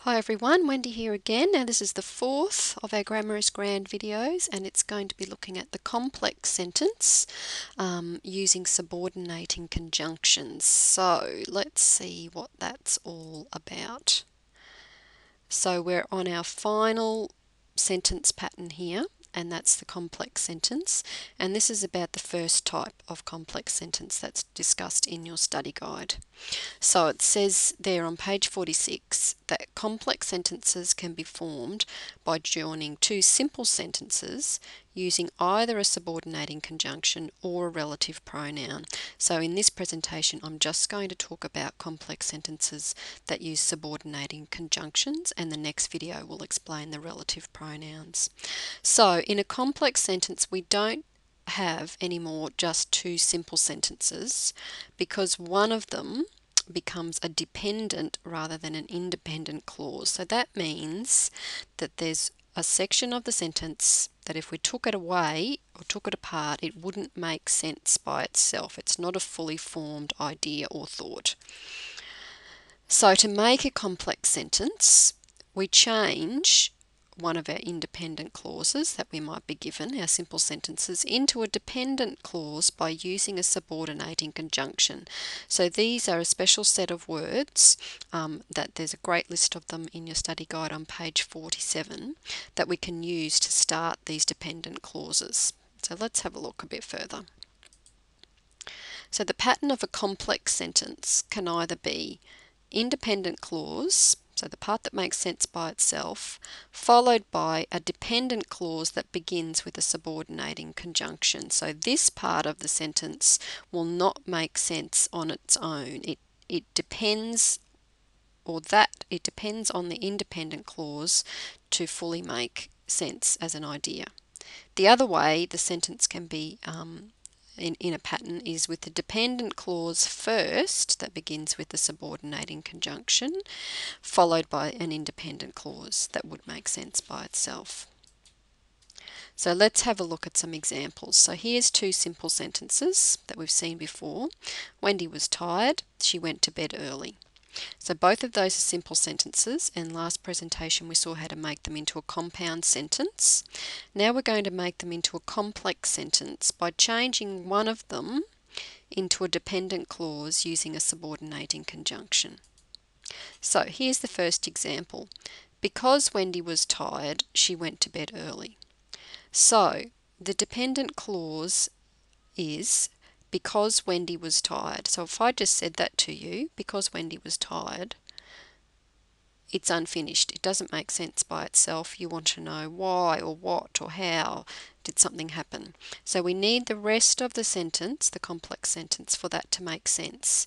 Hi everyone, Wendy here again. Now this is the fourth of our Grammar is Grand videos, and it's going to be looking at the complex sentence using subordinating conjunctions. So let's see what that's all about. So we're on our final sentence pattern here, and that's the complex sentence. And this is about the first type of complex sentence that's discussed in your study guide. So it says there on page 46 that complex sentences can be formed by joining two simple sentences using either a subordinating conjunction or a relative pronoun. So in this presentation I'm just going to talk about complex sentences that use subordinating conjunctions, and the next video will explain the relative pronouns. So in a complex sentence we don't have anymore just two simple sentences, because one of them becomes a dependent rather than an independent clause. So that means that there's a section of the sentence that if we took it away or took it apart, it wouldn't make sense by itself. It's not a fully formed idea or thought. So to make a complex sentence, we change one of our independent clauses that we might be given, our simple sentences, into a dependent clause by using a subordinating conjunction. So these are a special set of words that there's a great list of them in your study guide on page 47 that we can use to start these dependent clauses. So let's have a look a bit further. So the pattern of a complex sentence can either be independent clause, so the part that makes sense by itself, followed by a dependent clause that begins with a subordinating conjunction. So this part of the sentence will not make sense on its own. It depends on the independent clause to fully make sense as an idea. The other way the sentence can be in a pattern is with the dependent clause first that begins with the subordinating conjunction, followed by an independent clause that would make sense by itself. So let's have a look at some examples. So here's two simple sentences that we've seen before. Wendy was tired, she went to bed early. So both of those are simple sentences, and last presentation we saw how to make them into a compound sentence. Now we're going to make them into a complex sentence by changing one of them into a dependent clause using a subordinating conjunction. So here's the first example. Because Wendy was tired, she went to bed early. So the dependent clause is because Wendy was tired. So if I just said that to you, because Wendy was tired, it's unfinished. It doesn't make sense by itself. You want to know why or what or how did something happen. So we need the rest of the sentence, the complex sentence, for that to make sense.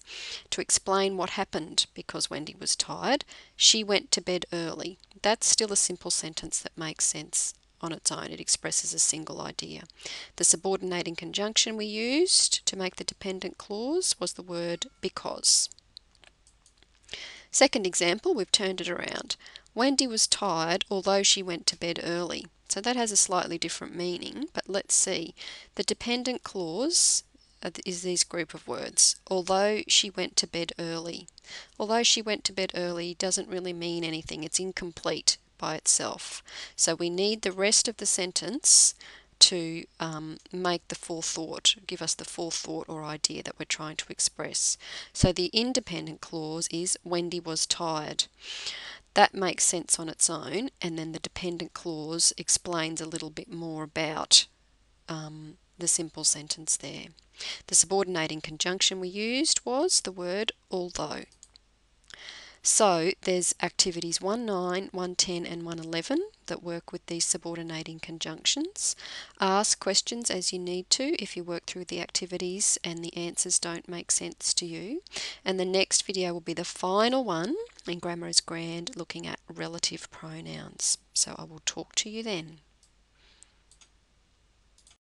To explain what happened because Wendy was tired, she went to bed early. That's still a simple sentence that makes sense on its own. It expresses a single idea. The subordinating conjunction we used to make the dependent clause was the word because. Second example, we've turned it around. Wendy was tired although she went to bed early. So that has a slightly different meaning, but let's see. The dependent clause is these group of words. Although she went to bed early. Although she went to bed early doesn't really mean anything. It's incomplete by itself. So we need the rest of the sentence to make the full thought, give us the full thought or idea that we're trying to express. So the independent clause is Wendy was tired. That makes sense on its own, and then the dependent clause explains a little bit more about the simple sentence there. The subordinating conjunction we used was the word although. So there's activities 1.9, 1.10 and 1.11 that work with these subordinating conjunctions. Ask questions as you need to if you work through the activities and the answers don't make sense to you. And the next video will be the final one in Grammar is Grand, looking at relative pronouns. So I will talk to you then.